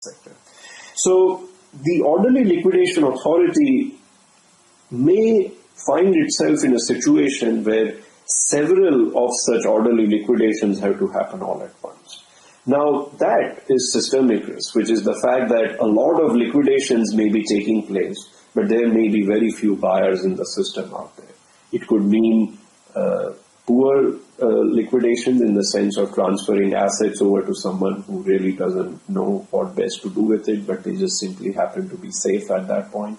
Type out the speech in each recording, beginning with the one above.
sector. So the orderly liquidation authority may find itself in a situation where several of such orderly liquidations have to happen all at once. Now that is systemic risk, which is the fact that a lot of liquidations may be taking place, but there may be very few buyers in the system out there. It could mean poor liquidations in the sense of transferring assets over to someone who really doesn't know what best to do with it, but they just simply happen to be safe at that point.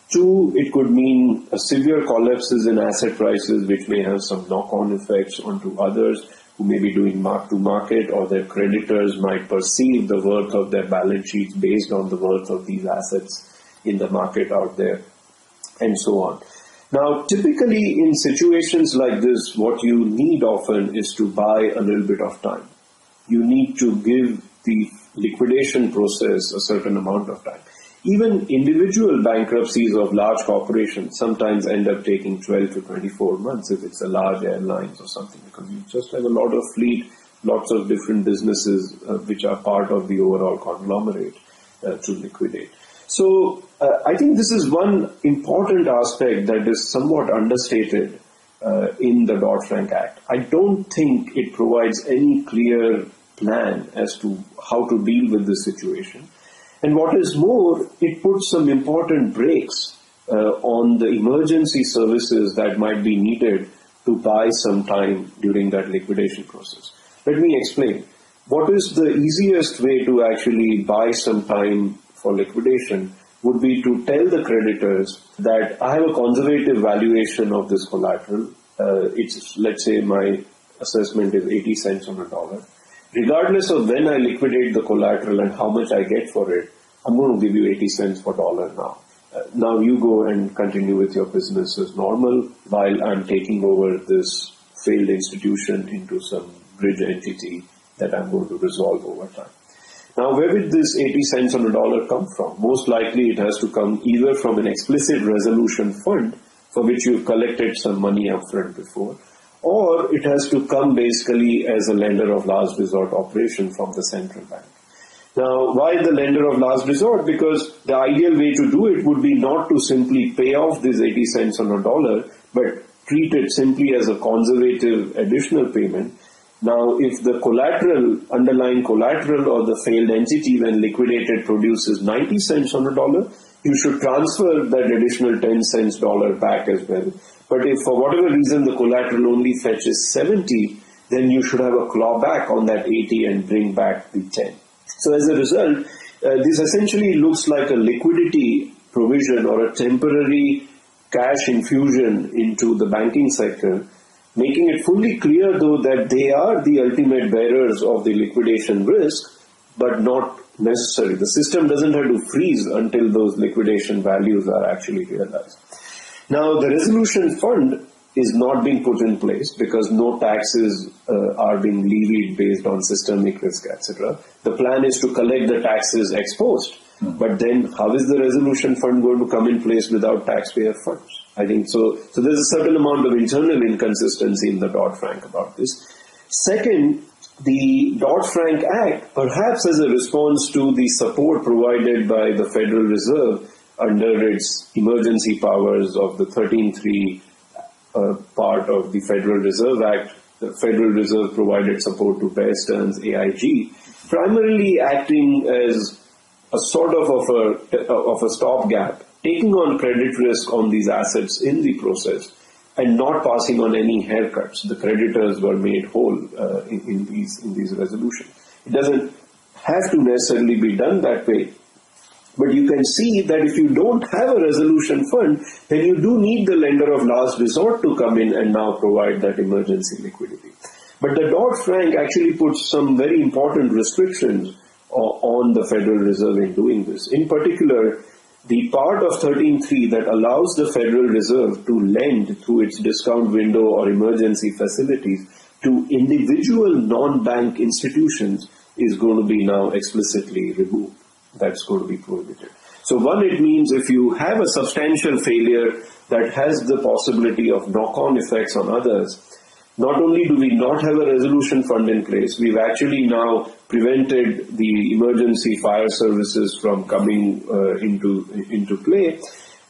Two, it could mean severe collapses in asset prices, which may have some knock-on effects onto others who may be doing mark-to-market, or their creditors might perceive the worth of their balance sheets based on the worth of these assets in the market out there, and so on. Now, typically in situations like this, what you need often is to buy a little bit of time. You need to give the liquidation process a certain amount of time. Even individual bankruptcies of large corporations sometimes end up taking 12 to 24 months if it's a large airlines or something, because you just have a lot of fleet, lots of different businesses which are part of the overall conglomerate to liquidate. So I think this is one important aspect that is somewhat understated in the Dodd-Frank Act. I don't think it provides any clear plan as to how to deal with this situation. And what is more, it puts some important brakes on the emergency services that might be needed to buy some time during that liquidation process. Let me explain. What is the easiest way to actually buy some time for liquidation would be to tell the creditors that I have a conservative valuation of this collateral. It's, let's say my assessment is 80 cents on a dollar. Regardless of when I liquidate the collateral and how much I get for it, I'm going to give you 80 cents per dollar now. Now you go and continue with your business as normal while I'm taking over this failed institution into some bridge entity that I'm going to resolve over time. Now, where did this 80 cents on a dollar come from? Most likely it has to come either from an explicit resolution fund for which you've collected some money upfront before, or it has to come basically as a lender of last resort operation from the central bank. Now, why the lender of last resort? Because the ideal way to do it would be not to simply pay off this 80 cents on a dollar, but treat it simply as a conservative additional payment. Now, if the collateral, underlying collateral or the failed entity when liquidated produces 90 cents on a dollar, you should transfer that additional 10 cents dollar back as well. But if for whatever reason the collateral only fetches 70, then you should have a clawback on that 80 and bring back the 10. So as a result, this essentially looks like a liquidity provision or a temporary cash infusion into the banking sector, making it fully clear though that they are the ultimate bearers of the liquidation risk, but not necessary. The system doesn't have to freeze until those liquidation values are actually realized. Now, the resolution fund is not being put in place because no taxes are being levied based on systemic risk, etc. The plan is to collect the taxes ex post. But then how is the resolution fund going to come in place without taxpayer funds? I think so. So there's a certain amount of internal inconsistency in the Dodd-Frank about this. Second, the Dodd-Frank Act, perhaps as a response to the support provided by the Federal Reserve under its emergency powers of the 13(3) part of the Federal Reserve Act, the Federal Reserve provided support to Bear Stearns AIG, primarily acting as a sort of a stopgap, taking on credit risk on these assets in the process and not passing on any haircuts. The creditors were made whole in these resolutions. It doesn't have to necessarily be done that way. But you can see that if you don't have a resolution fund, then you do need the lender of last resort to come in and now provide that emergency liquidity. But the Dodd-Frank actually puts some very important restrictions on the Federal Reserve in doing this. In particular, the part of 13(3) that allows the Federal Reserve to lend through its discount window or emergency facilities to individual non-bank institutions is going to be now explicitly removed. That's going to be prohibited. So one, it means if you have a substantial failure that has the possibility of knock-on effects on others, not only do we not have a resolution fund in place, we've actually now prevented the emergency fire services from coming into play.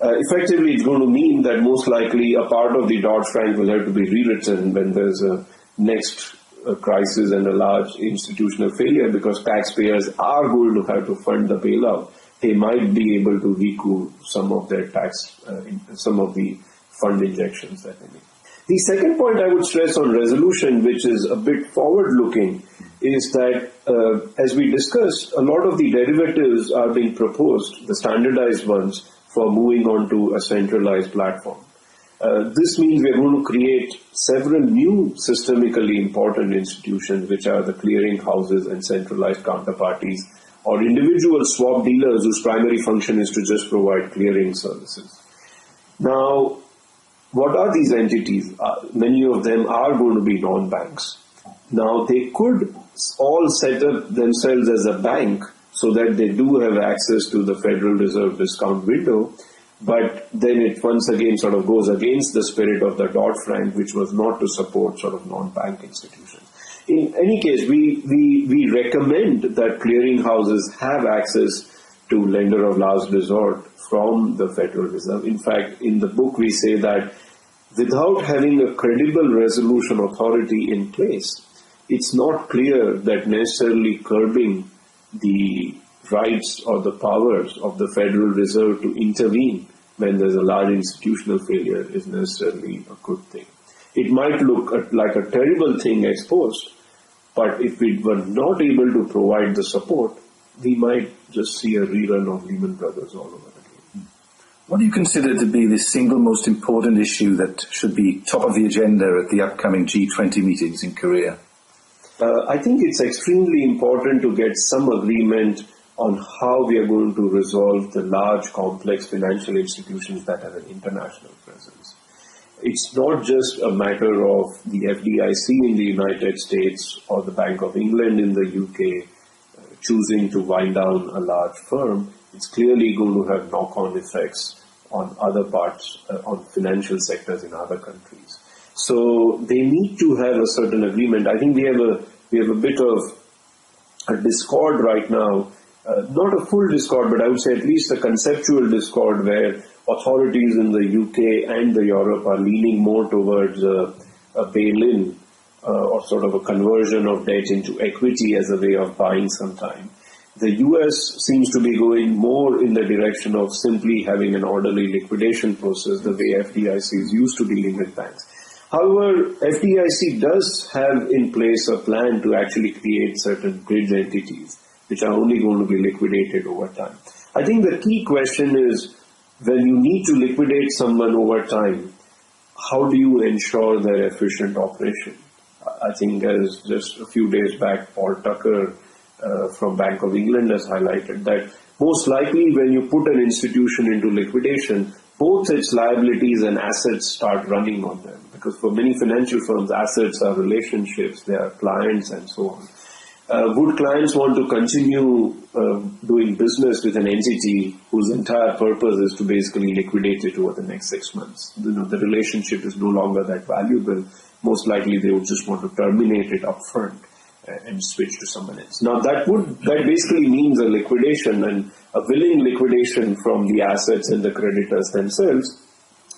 Effectively, it's going to mean that most likely a part of the Dodd-Frank will have to be rewritten when there's a next crisis and a large institutional failure, because taxpayers are going to have to fund the bailout. They might be able to recoup some of their some of the fund injections that they make. The second point I would stress on resolution, which is a bit forward-looking, is that, as we discussed, a lot of the derivatives are being proposed, the standardized ones, for moving on to a centralized platform. This means we are going to create several new systemically important institutions, which are the clearing houses and centralized counterparties, or individual swap dealers whose primary function is to just provide clearing services. Now, what are these entities? Many of them are going to be non-banks. Now, they could all set up themselves as a bank so that they do have access to the Federal Reserve discount window, but then it once again sort of goes against the spirit of the Dodd-Frank, which was not to support sort of non-bank institutions. In any case, we recommend that clearing houses have access to lender of last resort from the Federal Reserve. In fact, in the book we say that without having a credible resolution authority in place, it's not clear that necessarily curbing the rights or the powers of the Federal Reserve to intervene when there's a large institutional failure is necessarily a good thing. It might look like a terrible thing ex post, but if we were not able to provide the support, we might just see a rerun of Lehman Brothers all over again. What do you consider to be the single most important issue that should be top of the agenda at the upcoming G20 meetings in Korea? I think it's extremely important to get some agreement on how we are going to resolve the large, complex financial institutions that have an international presence. It's not just a matter of the FDIC in the United States or the Bank of England in the UK choosing to wind down a large firm. It's clearly going to have knock-on effects on other parts, on financial sectors in other countries. So they need to have a certain agreement. I think we have a bit of a discord right now, not a full discord, but I would say at least a conceptual discord where authorities in the UK and the Europe are leaning more towards a bail-in or sort of a conversion of debt into equity as a way of buying some time. The US seems to be going more in the direction of simply having an orderly liquidation process, the way FDIC is used to dealing with banks. However, FDIC does have in place a plan to actually create certain bridge entities, which are only going to be liquidated over time. I think the key question is, when you need to liquidate someone over time, how do you ensure their efficient operation? I think as just a few days back, Paul Tucker from Bank of England has highlighted that most likely when you put an institution into liquidation, both its liabilities and assets start running on them. Because for many financial firms, assets are relationships, they are clients and so on. Would clients want to continue doing business with an entity whose entire purpose is to basically liquidate it over the next 6 months? The relationship is no longer that valuable. Most likely they would just want to terminate it upfront and switch to someone else. Now that basically means a liquidation and a willing liquidation from the assets and the creditors themselves.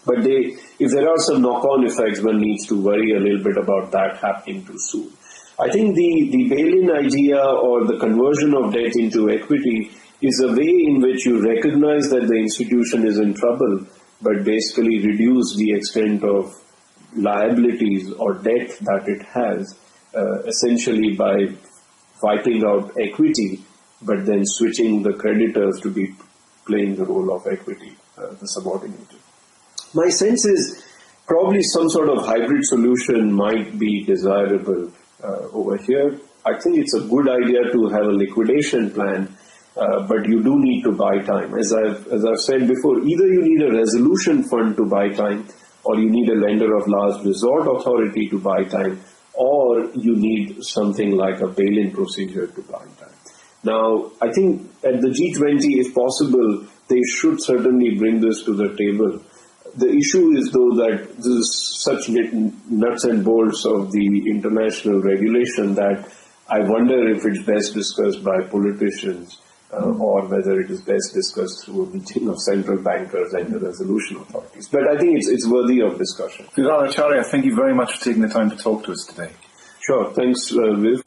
But if there are some knock-on effects, one needs to worry a little bit about that happening too soon. I think the bail-in idea or the conversion of debt into equity is a way in which you recognize that the institution is in trouble, but basically reduce the extent of liabilities or debt that it has, essentially by wiping out equity, but then switching the creditors to be playing the role of equity, the subordinated. My sense is probably some sort of hybrid solution might be desirable over here. I think it's a good idea to have a liquidation plan, but you do need to buy time. As I've said before, either you need a resolution fund to buy time, or you need a lender of last resort authority to buy time, or you need something like a bail-in procedure to buy time. Now, I think at the G20, if possible, they should certainly bring this to the table. The issue is, though, that this is such nuts and bolts of the international regulation that I wonder if it's best discussed by politicians or whether it is best discussed through a meeting of central bankers and the resolution authorities. But I think it's worthy of discussion. Acharya, thank you very much for taking the time to talk to us today. Sure. Thanks, Viv.